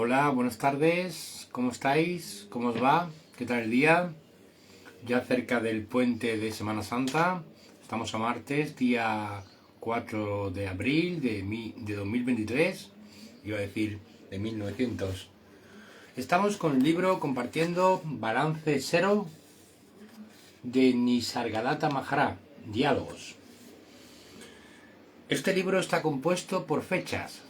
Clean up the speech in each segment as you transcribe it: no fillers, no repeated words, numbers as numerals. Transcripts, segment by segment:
Hola, buenas tardes, ¿cómo estáis? ¿Cómo os va? ¿Qué tal el día? Ya cerca del puente de Semana Santa, estamos a martes, día 4 de abril de 2023, iba a decir de 1900. Estamos con el libro compartiendo Balance Cero de Nisargadatta Maharaj, Diálogos. Este libro está compuesto por fechas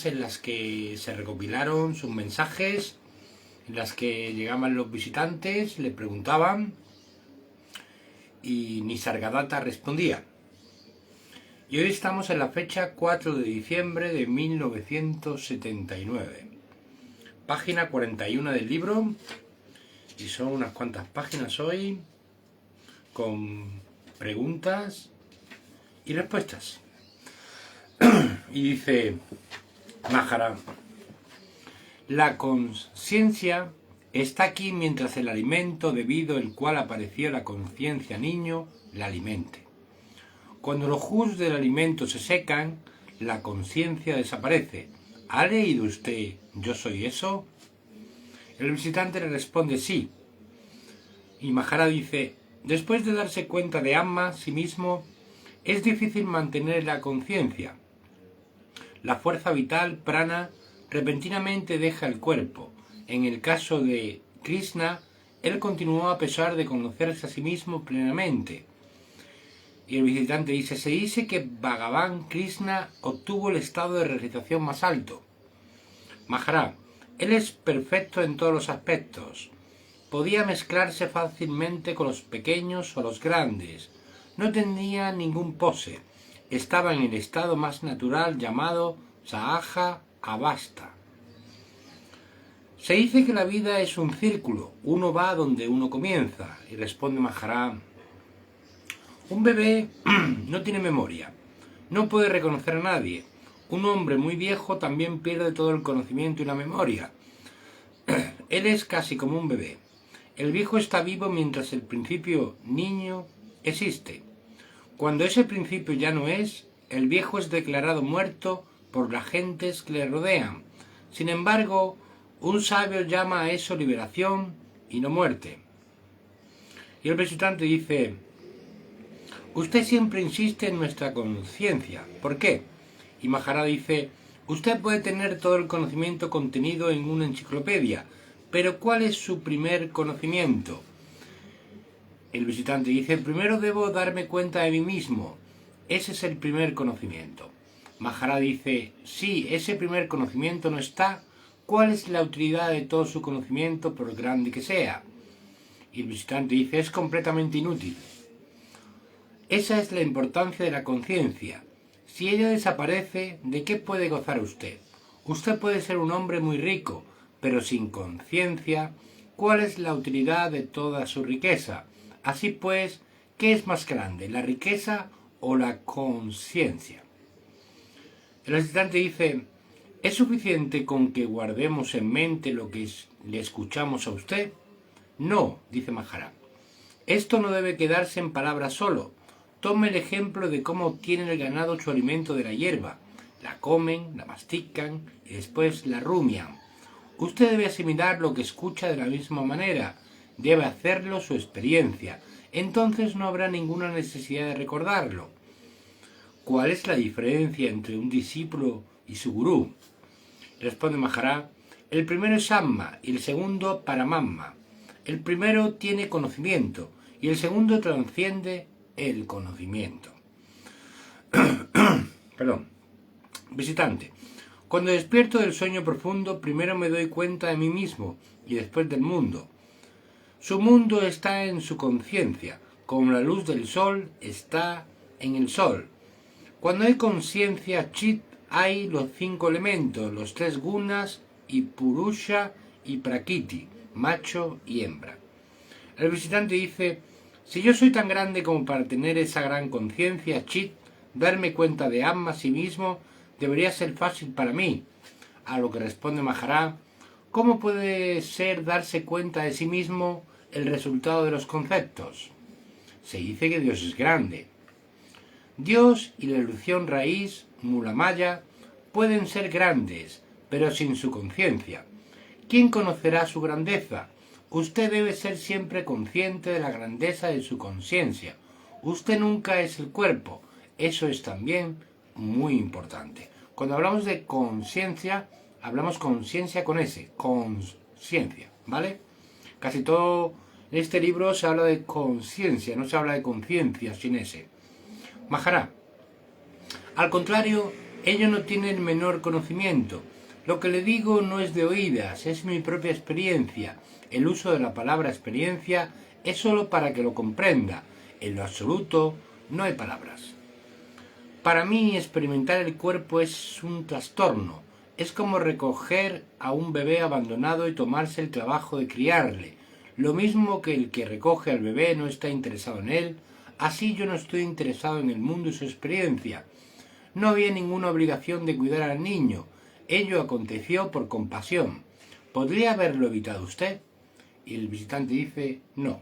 en las que se recopilaron sus mensajes, en las que llegaban los visitantes, le preguntaban y Nisargadatta respondía. Y hoy estamos en la fecha 4 de diciembre de 1979. Página 41 del libro, y son unas cuantas páginas hoy, con preguntas y respuestas. Y dice Maharaj: la conciencia está aquí mientras el alimento debido al cual apareció la conciencia niño la alimente. Cuando los jugos del alimento se secan, la conciencia desaparece. ¿Ha leído usted Yo soy eso? El visitante le responde sí. Y Maharaj dice: después de darse cuenta de Atma, sí mismo, es difícil mantener la conciencia. La fuerza vital, prana, repentinamente deja el cuerpo. En el caso de Krishna, él continuó a pesar de conocerse a sí mismo plenamente. Y el visitante dice: se dice que Bhagavan Krishna obtuvo el estado de realización más alto. Maharaj: él es perfecto en todos los aspectos. Podía mezclarse fácilmente con los pequeños o los grandes. No tenía ningún pose. Estaba en el estado más natural llamado Sahaja Avasta. Se dice que la vida es un círculo, uno va donde uno comienza. Y responde Maharaj: un bebé no tiene memoria, no puede reconocer a nadie. Un hombre muy viejo también pierde todo el conocimiento y la memoria. Él es casi como un bebé. El viejo está vivo mientras el principio niño existe. Cuando ese principio ya no es, el viejo es declarado muerto por las gentes que le rodean. Sin embargo, un sabio llama a eso liberación y no muerte. Y el visitante dice: usted siempre insiste en nuestra conciencia. ¿Por qué? Y Maharaj dice: usted puede tener todo el conocimiento contenido en una enciclopedia, pero ¿cuál es su primer conocimiento? El visitante dice: primero debo darme cuenta de mí mismo. Ese es el primer conocimiento. Maharaj dice: sí, ese primer conocimiento no está. ¿Cuál es la utilidad de todo su conocimiento, por grande que sea? Y el visitante dice: es completamente inútil. Esa es la importancia de la conciencia. Si ella desaparece, ¿de qué puede gozar usted? Usted puede ser un hombre muy rico, pero sin conciencia, ¿cuál es la utilidad de toda su riqueza? Así pues, ¿qué es más grande, la riqueza o la conciencia? El visitante dice: ¿es suficiente con que guardemos en mente lo que le escuchamos a usted? No, dice Maharaj. Esto no debe quedarse en palabras solo. Tome el ejemplo de cómo obtienen el ganado su alimento de la hierba. La comen, la mastican y después la rumian. Usted debe asimilar lo que escucha de la misma manera. Debe hacerlo su experiencia. Entonces no habrá ninguna necesidad de recordarlo. ¿Cuál es la diferencia entre un discípulo y su gurú? Responde Maharaj: el primero es Atma y el segundo Paramatma. El primero tiene conocimiento y el segundo transciende el conocimiento. Perdón. Visitante: cuando despierto del sueño profundo, primero me doy cuenta de mí mismo y después del mundo. Su mundo está en su conciencia, como la luz del sol está en el sol. Cuando hay conciencia chit, hay los 5 elementos, los 3 gunas y purusha y prakriti, macho y hembra. El visitante dice: si yo soy tan grande como para tener esa gran conciencia chit, darme cuenta de Atma a sí mismo, debería ser fácil para mí. A lo que responde Maharaj: ¿cómo puede ser darse cuenta de sí mismo el resultado de los conceptos? Se dice que Dios es grande. Dios y la ilusión raíz, Mula Maya, pueden ser grandes, pero sin su conciencia. ¿Quién conocerá su grandeza? Usted debe ser siempre consciente de la grandeza de su conciencia. Usted nunca es el cuerpo. Eso es también muy importante. Cuando hablamos de conciencia, hablamos conciencia con S, conciencia, ¿vale? Casi todo en este libro se habla de conciencia, no se habla de conciencia sin S. Maharaj. Al contrario, ello no tiene el menor conocimiento. Lo que le digo no es de oídas, es mi propia experiencia. El uso de la palabra experiencia es solo para que lo comprenda. En lo absoluto no hay palabras. Para mí, experimentar el cuerpo es un trastorno. Es como recoger a un bebé abandonado y tomarse el trabajo de criarle. Lo mismo que el que recoge al bebé no está interesado en él, así yo no estoy interesado en el mundo y su experiencia. No había ninguna obligación de cuidar al niño. Ello aconteció por compasión. ¿Podría haberlo evitado usted? Y el visitante dice, no.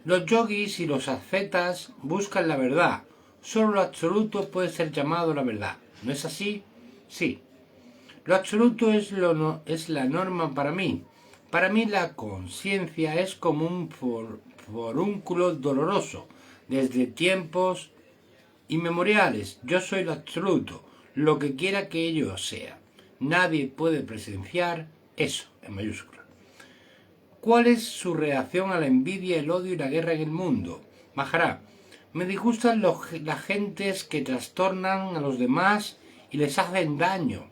Los yogis y los ascetas buscan la verdad. Solo lo absoluto puede ser llamado la verdad. ¿No es así? Sí. Lo absoluto es la norma para mí. Para mí la conciencia es como un forúnculo doloroso. Desde tiempos inmemoriales, yo soy lo absoluto, lo que quiera que ello sea. Nadie puede presenciar eso, en mayúscula. ¿Cuál es su reacción a la envidia, el odio y la guerra en el mundo? Maharaj, me disgustan las gentes que trastornan a los demás y les hacen daño.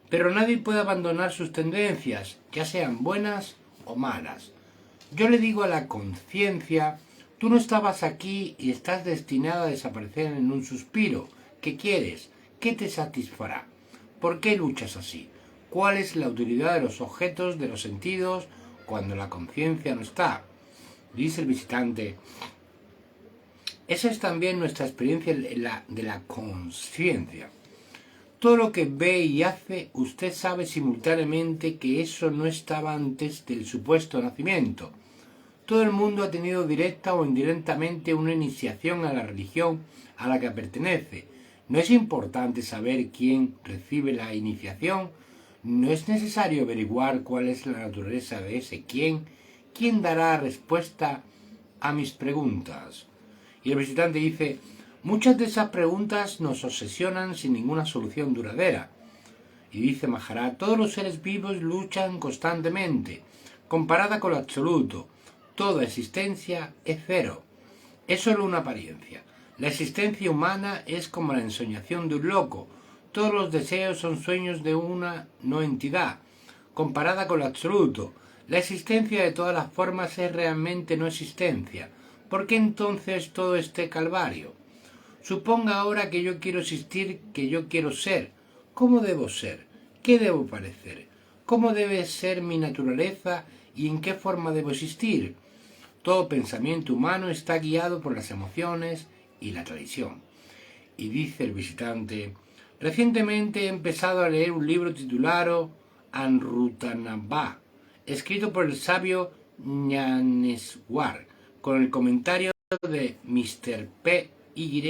Pero nadie puede abandonar sus tendencias, ya sean buenas o malas. Yo le digo a la conciencia, tú no estabas aquí y estás destinada a desaparecer en un suspiro. ¿Qué quieres? ¿Qué te satisfará? ¿Por qué luchas así? ¿Cuál es la utilidad de los objetos, de los sentidos, cuando la conciencia no está? Dice el visitante. Esa es también nuestra experiencia de la conciencia. Todo lo que ve y hace, usted sabe simultáneamente que eso no estaba antes del supuesto nacimiento. Todo el mundo ha tenido directa o indirectamente una iniciación a la religión a la que pertenece. No es importante saber quién recibe la iniciación. No es necesario averiguar cuál es la naturaleza de ese quién. ¿Quién dará respuesta a mis preguntas? Y el visitante dice, muchas de esas preguntas nos obsesionan sin ninguna solución duradera. Y dice Maharaj, todos los seres vivos luchan constantemente. Comparada con lo absoluto, toda existencia es cero. Es solo una apariencia. La existencia humana es como la ensoñación de un loco. Todos los deseos son sueños de una no entidad. Comparada con lo absoluto, la existencia de todas las formas es realmente no existencia. ¿Por qué entonces todo este calvario? Suponga ahora que yo quiero existir, que yo quiero ser. ¿Cómo debo ser? ¿Qué debo parecer? ¿Cómo debe ser mi naturaleza y en qué forma debo existir? Todo pensamiento humano está guiado por las emociones y la tradición. Y dice el visitante, recientemente he empezado a leer un libro titulado Amrutanabha, escrito por el sabio Ñaneswar, con el comentario de Mr. P. Y.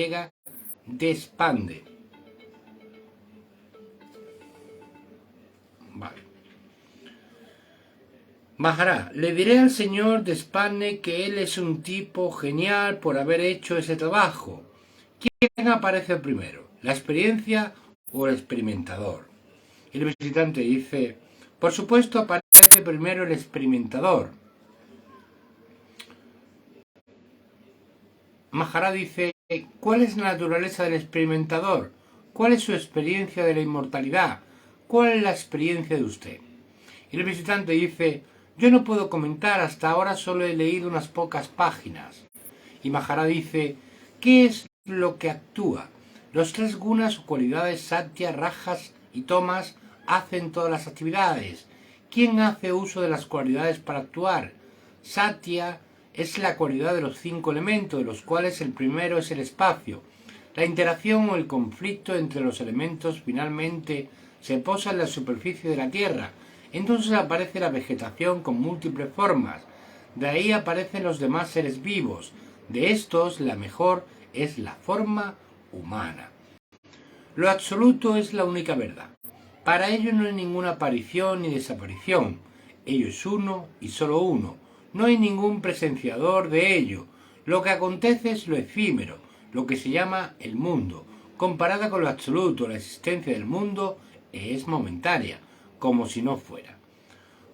Deshpande. Vale. Maharaj, le diré al señor Deshpande que él es un tipo genial por haber hecho ese trabajo. ¿Quién aparece primero, la experiencia o el experimentador? Y el visitante dice, por supuesto aparece primero el experimentador. Maharaj dice, ¿cuál es la naturaleza del experimentador? ¿Cuál es su experiencia de la inmortalidad? ¿Cuál es la experiencia de usted? Y el visitante dice, yo no puedo comentar, hasta ahora solo he leído unas pocas páginas. Y Maharaj dice, ¿qué es lo que actúa? Los tres gunas o cualidades satya, rajas y tomas hacen todas las actividades. ¿Quién hace uso de las cualidades para actuar? Satya es la cualidad de los 5 elementos, de los cuales el primero es el espacio. La interacción o el conflicto entre los elementos finalmente se posa en la superficie de la Tierra. Entonces aparece la vegetación con múltiples formas. De ahí aparecen los demás seres vivos. De estos, la mejor es la forma humana. Lo absoluto es la única verdad. Para ello no hay ninguna aparición ni desaparición. Ello es uno y solo uno. No hay ningún presenciador de ello. Lo que acontece es lo efímero, lo que se llama el mundo. Comparada con lo absoluto, la existencia del mundo es momentánea, como si no fuera.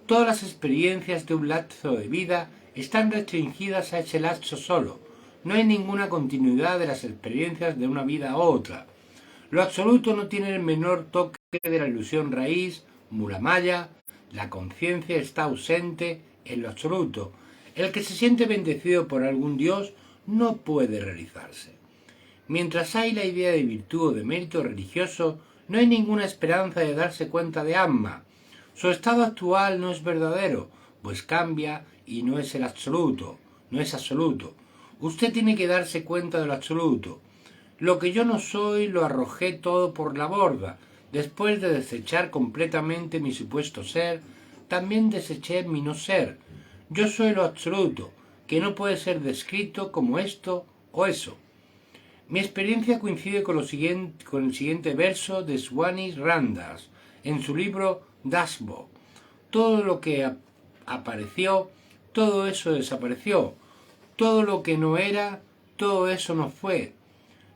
Todas las experiencias de un lapso de vida están restringidas a ese lapso solo. No hay ninguna continuidad de las experiencias de una vida a otra. Lo absoluto no tiene el menor toque de la ilusión raíz, mulamaya. La conciencia está ausente en lo absoluto. El que se siente bendecido por algún Dios no puede realizarse. Mientras hay la idea de virtud o de mérito religioso, no hay ninguna esperanza de darse cuenta de Atma. Su estado actual no es verdadero, pues cambia y no es el absoluto, no es absoluto. Usted tiene que darse cuenta de lo absoluto. Lo que yo no soy lo arrojé todo por la borda. Después de desechar completamente mi supuesto ser, también deseché mi no ser. Yo soy lo absoluto, que no puede ser descrito como esto o eso. Mi experiencia coincide con el siguiente verso de Swami Randas en su libro Dashboard. Todo lo que apareció, todo eso desapareció. Todo lo que no era, todo eso no fue.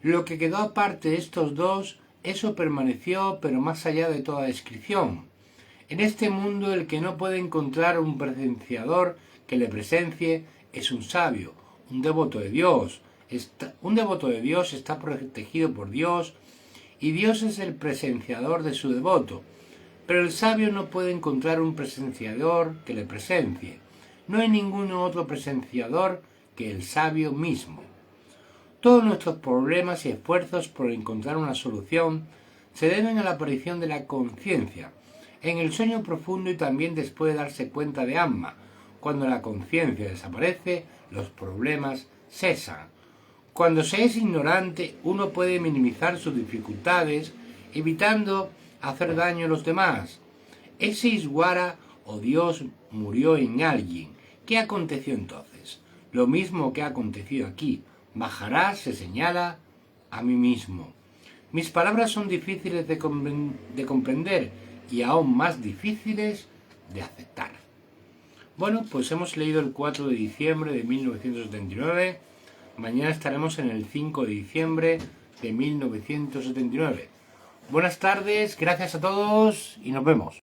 Lo que quedó aparte de estos dos, eso permaneció, pero más allá de toda descripción. En este mundo el que no puede encontrar un presenciador que le presencie es un sabio, un devoto de Dios. Un devoto de Dios está protegido por Dios y Dios es el presenciador de su devoto. Pero el sabio no puede encontrar un presenciador que le presencie. No hay ningún otro presenciador que el sabio mismo. Todos nuestros problemas y esfuerzos por encontrar una solución se deben a la aparición de la conciencia, en el sueño profundo y también después de darse cuenta de Atma. Cuando la conciencia desaparece, los problemas cesan. Cuando se es ignorante, uno puede minimizar sus dificultades, evitando hacer daño a los demás. Ese Iswara o Dios murió en alguien. ¿Qué aconteció entonces? Lo mismo que ha acontecido aquí. Maharaj se señala a mí mismo. Mis palabras son difíciles de comprender y aún más difíciles de aceptar. Bueno, pues hemos leído el 4 de diciembre de 1979. Mañana estaremos en el 5 de diciembre de 1979. Buenas tardes, gracias a todos y nos vemos.